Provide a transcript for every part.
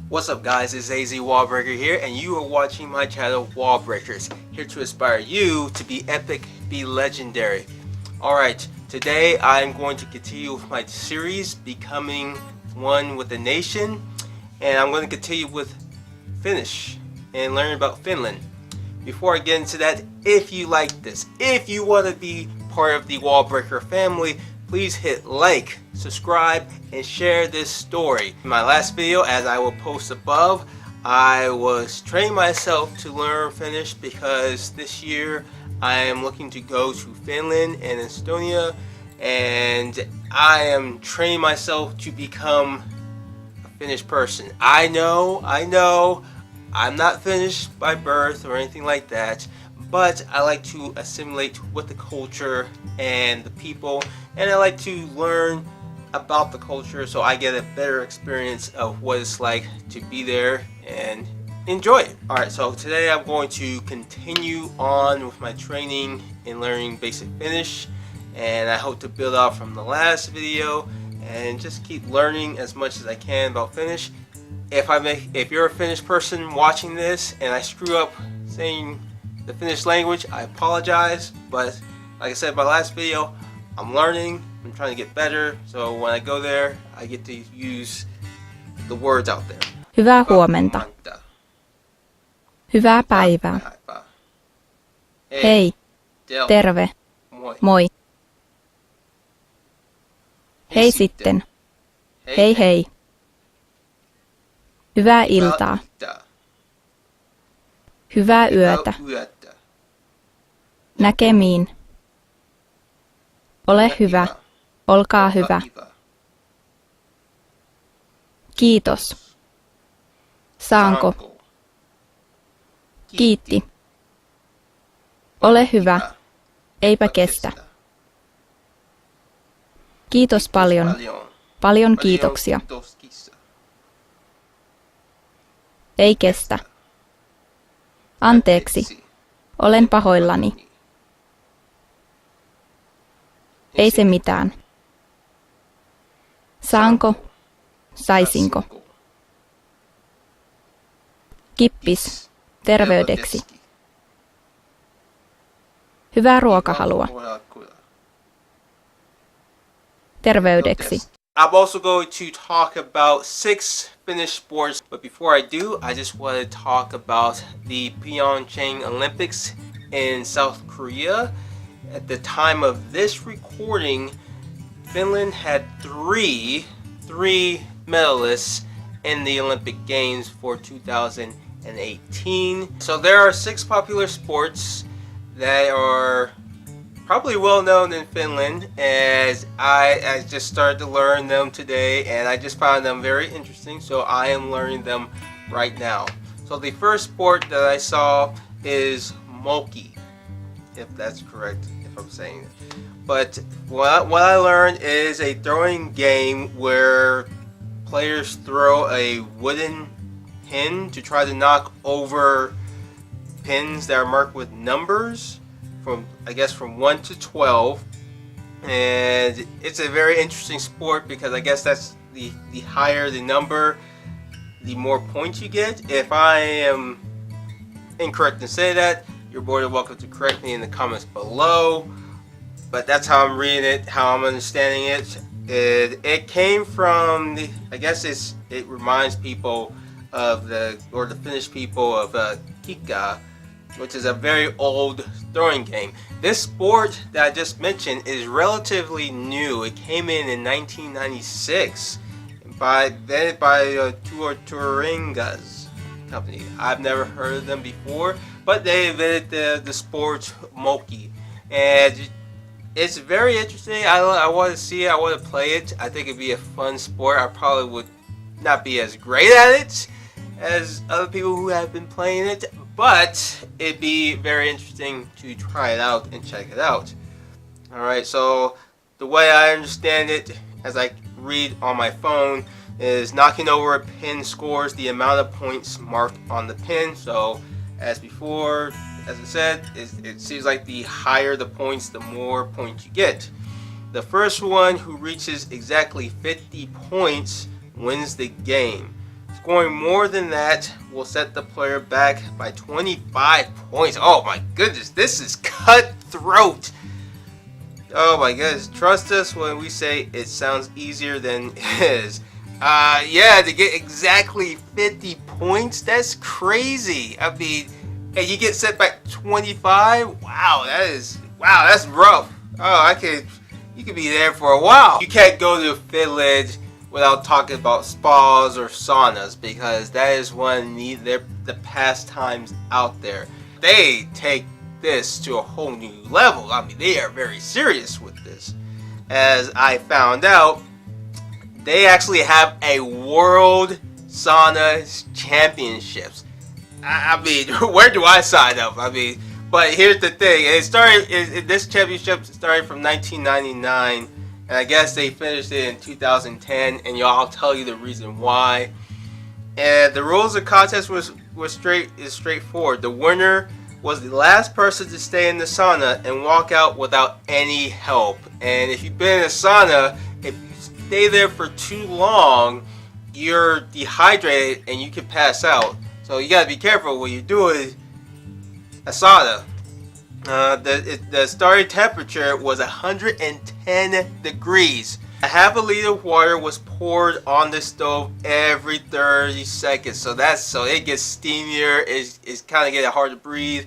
What's up guys, it's AZ Wallbreaker here and you are watching my channel Wallbreakers, here to inspire you to be epic, be legendary. Alright, today I'm going to continue with my series, Becoming One with the Nation, and I'm going to continue with Finnish and learn about Finland. Before I get into that, if you like this, if you want to be part of the Wallbreaker family, please hit like, subscribe, and share this story. In my last video, as I will post above, I was training myself to learn Finnish because this year I am looking to go to Finland and Estonia, and I am training myself to become a Finnish person. I know, I'm not Finnish by birth or anything like that, but I like to assimilate with the culture and the people, and I like to learn about the culture so I get a better experience of what it's like to be there and enjoy it. Alright, so today I'm going to continue on with my training in learning basic Finnish, and I hope to build off from the last video and just keep learning as much as I can about Finnish. If you're a Finnish person watching this and I screw up saying the Finnish language, I apologize, but like I said in my last video, I'm learning, I'm trying to get better, so when I go there, I get to use the words out there. Hyvää huomenta. Hyvää päivää. Hei. Terve. Moi. Hei sitten. Hei hei. Hyvää iltaa. Hyvää yötä. Näkemiin. Ole hyvä. Olkaa hyvä. Kiitos. Saanko? Kiitti. Ole hyvä. Eipä kestä. Kiitos paljon. Paljon kiitoksia. Ei kestä. Anteeksi. Olen pahoillani. Ei se mitään. Saanko? Saisinko? Kippis. Terveydeksi. Hyvää ruokahalua. Terveydeksi. I'm also going to talk about 6 Finnish sports, but before I do, I just want to talk about the Pyeongchang Olympics in South Korea. At the time of this recording, Finland had three medalists in the Olympic Games for 2018. So there are 6 popular sports that are probably well known in Finland, as I just started to learn them today, and I just found them very interesting, so I am learning them right now. So the first sport that I saw is Moki, if that's correct, if I'm saying it. But what I learned is a throwing game where players throw a wooden pin to try to knock over pins that are marked with numbers from 1 to 12, and it's a very interesting sport because I guess that's the higher the number, the more points you get. If I am incorrect in saying that, you're more than welcome to correct me in the comments below, but that's how I'm reading it, how I'm understanding it. It came from it reminds people of the Finnish people of Kikka, which is a very old throwing game. This sport that I just mentioned is relatively new. It came in 1996 by Tuoringas company. I've never heard of them before, but they invented the sport Moki, and it's very interesting. I want to see it. I want to play it. I think it'd be a fun sport. I probably would not be as great at it as other people who have been playing it, but it'd be very interesting to try it out and check it out. Alright, so the way I understand it, as I read on my phone, is knocking over a pin scores the amount of points marked on the pin. So as before, as I said, it seems like the higher the points, the more points you get. The first one who reaches exactly 50 points wins the game. Scoring more than that will set the player back by 25 points. Oh my goodness, this is cutthroat. Oh my goodness, trust us when we say it sounds easier than it is. Yeah, to get exactly 50 points, that's crazy. I mean, and you get set back 25? Wow, that's rough. Oh, you could be there for a while. You can't go to Finland without talking about spas or saunas, because that is one of the pastimes out there. They take this to a whole new level. I mean, they are very serious with this. As I found out, they actually have a World Sauna Championships. I mean, where do I sign up? I mean, but here's the thing. This championship started from 1999, and I guess they finished it in 2010, and I'll tell you the reason why. And the rules of the contest is straightforward. The winner was the last person to stay in the sauna and walk out without any help. And if you've been in a sauna, if you stay there for too long, you're dehydrated and you can pass out. So you gotta be careful when you're doing a sauna. The starting temperature was 110 degrees. A half a liter of water was poured on the stove every 30 seconds. So it gets steamier. It's kind of getting hard to breathe.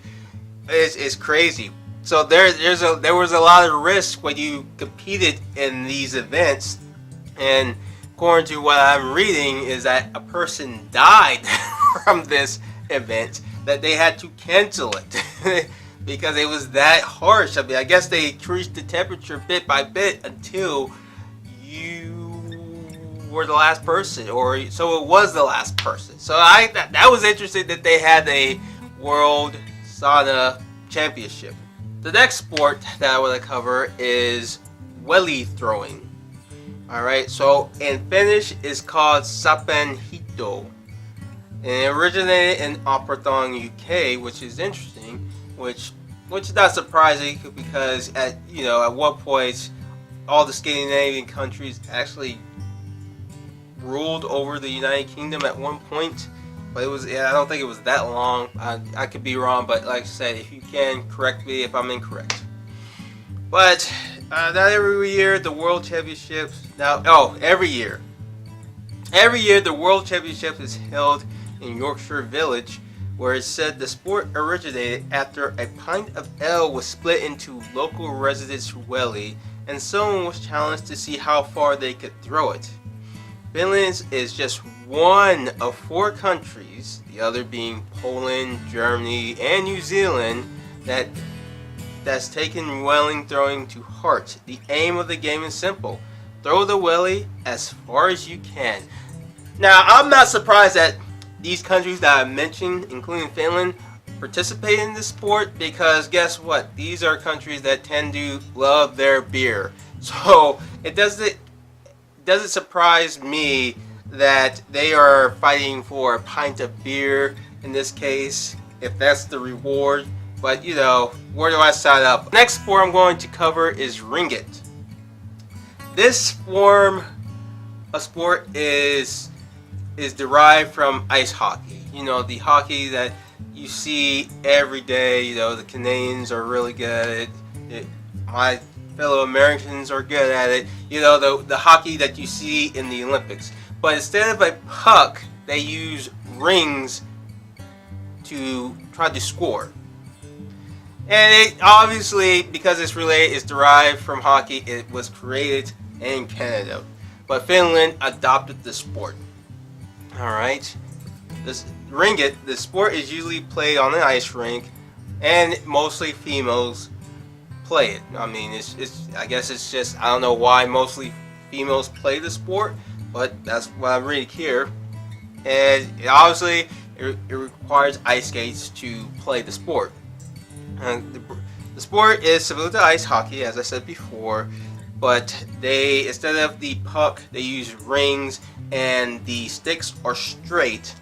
It's crazy. So there was a lot of risk when you competed in these events, and according to what I'm reading is that a person died from this event, that they had to cancel it because it was that harsh. I mean, I guess they increased the temperature bit by bit until you were the last person, so it was the last person. So that was interesting that they had a World Sauna Championship. The next sport that I want to cover is welly throwing. Alright, so in Finnish it's called sapenhito. And it originated in Operathon, UK, which is interesting, which is not surprising, because at one point all the Scandinavian countries actually ruled over the United Kingdom at one point, but I don't think it was that long. I could be wrong, but like I said, if you can correct me if I'm incorrect. But not every year the World Championships every year the World Championship is held in Yorkshire Village, where it's said the sport originated after a pint of ale was split into local residents' welly, and someone was challenged to see how far they could throw it. Finland is just one of 4 countries, the other being Poland, Germany, and New Zealand, that's taken welly throwing to heart. The aim of the game is simple: throw the welly as far as you can. Now, I'm not surprised that these countries that I mentioned, including Finland, participate in this sport, because guess what? These are countries that tend to love their beer. So it doesn't surprise me that they are fighting for a pint of beer in this case, if that's the reward. But where do I sign up? Next sport I'm going to cover is ringgit. This form of sport is derived from ice hockey. The hockey that you see every day. The Canadians are really good at it. My fellow Americans are good at it. The hockey that you see in the Olympics. But instead of a puck, they use rings to try to score. And it obviously, because it's derived from hockey, it was created in Canada. But Finland adopted the sport. Alright. This ringgit, the sport is usually played on an ice rink, and mostly females play it. I mean, I guess it's just, I don't know why mostly females play the sport, but that's what I'm reading here. And obviously, it requires ice skates to play the sport. The sport is similar to ice hockey, as I said before, but instead of the puck, they use rings, and the sticks are straight.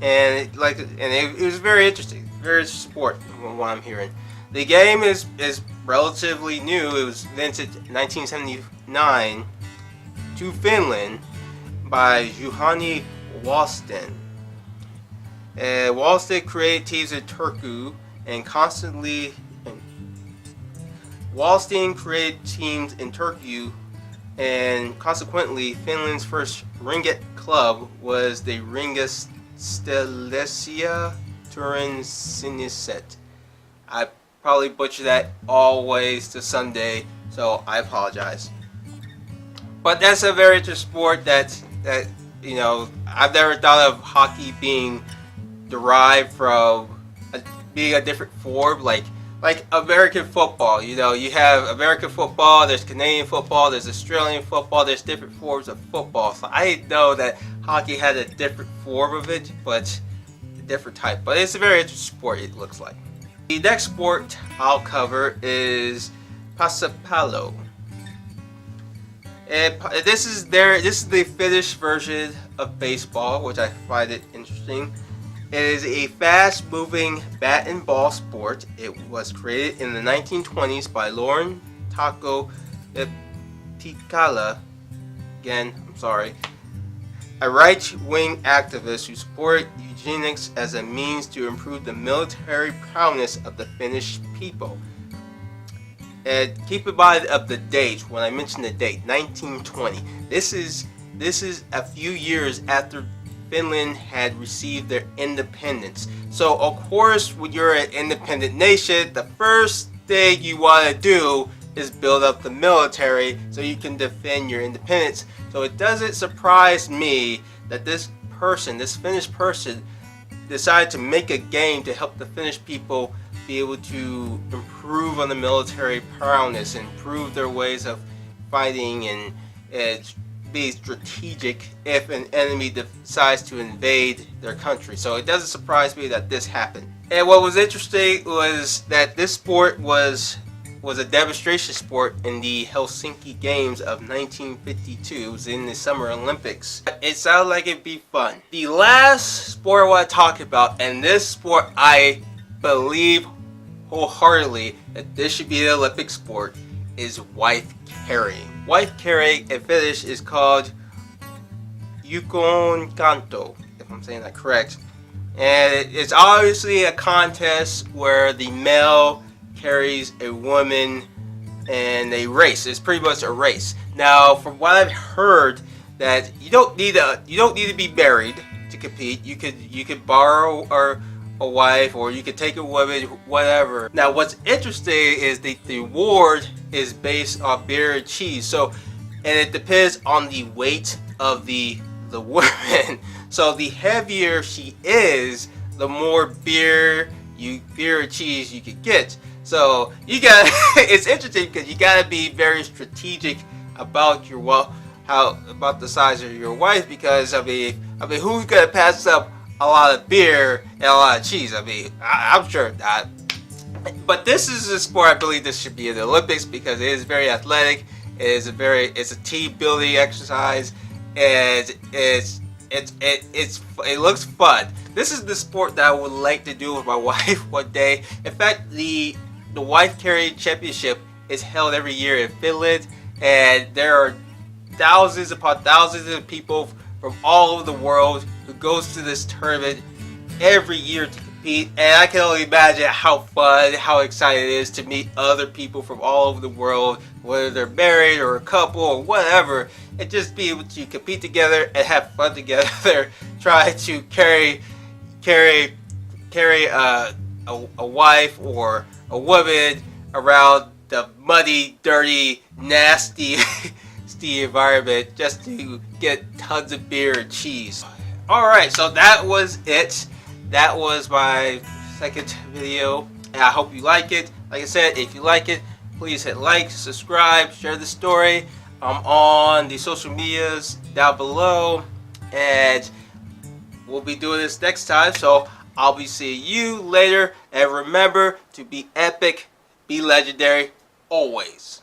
And it was very interesting, very sport from what I'm hearing. The game is relatively new. It was invented in 1979 to Finland by Juhani Walston. Walston created teams in Turku and constantly. Walston created teams in Turku, and consequently, Finland's first ringgit club was the Ringa Stelesia Turin Siniset. I probably butchered that always to Sunday, so I apologize. But that's a very interesting sport that I've never thought of hockey being derived from being a different form, like American football. You have American football, there's Canadian football, there's Australian football, there's different forms of football. So I didn't know that hockey had a different form of it, but a different type. But it's a very interesting sport, it looks like. The next sport I'll cover is Pasapalo. And this is the Finnish version of baseball, which I find it interesting. It is a fast-moving bat and ball sport. It was created in the 1920s by Lauren Taco Tikala. Again, I'm sorry. A right-wing activist who supported eugenics as a means to improve the military prowess of the Finnish people. And keep in mind of the date when I mentioned the date, 1920. This is a few years after Finland had received their independence. So of course, when you're an independent nation, the first thing you want to do is build up the military so you can defend your independence. So it doesn't surprise me that this Finnish person, decided to make a game to help the Finnish people be able to improve on the military prowess and improve their ways of fighting and be strategic if an enemy decides to invade their country. So it doesn't surprise me that this happened. And what was interesting was that this sport was a demonstration sport in the Helsinki Games of 1952. It was in the Summer Olympics. It sounded like it'd be fun. The last sport I want to talk about, and this sport I believe wholeheartedly that this should be an Olympic sport, is wife carrying. Wife carrying in Finnish is called Yukonkanto, if I'm saying that correct. And it's obviously a contest where the male carries a woman and they race. It's pretty much a race. Now, from what I've heard, that you don't need to be married to compete. You could borrow a wife, or you could take a woman, whatever. Now, what's interesting is the award is based on beer and cheese. So, and it depends on the weight of the woman. So the heavier she is, the more beer and cheese you could get. So you got it's interesting because you got to be very strategic about about the size of your wife, because I mean who's gonna pass up a lot of beer and a lot of cheese? I mean, I'm sure not. But this is a sport I believe this should be in the Olympics because it is very athletic. It's a team building exercise, and it looks fun. This is the sport that I would like to do with my wife one day. In fact, the wife carrying championship is held every year in Finland, and there are thousands upon thousands of people from all over the world who goes to this tournament every year to compete. And I can only imagine how fun, how exciting it is to meet other people from all over the world, whether they're married or a couple or whatever, and just be able to compete together and have fun together. Try to carry a wife or a woman around the muddy, dirty, nasty environment just to get tons of beer and cheese. Alright, so that was it. That was my second video, and I hope you like it. Like I said, if you like it, please hit like, subscribe, share the story. I'm on the social medias down below, and we'll be doing this next time, so I'll be seeing you later. And remember to be epic, be legendary, always.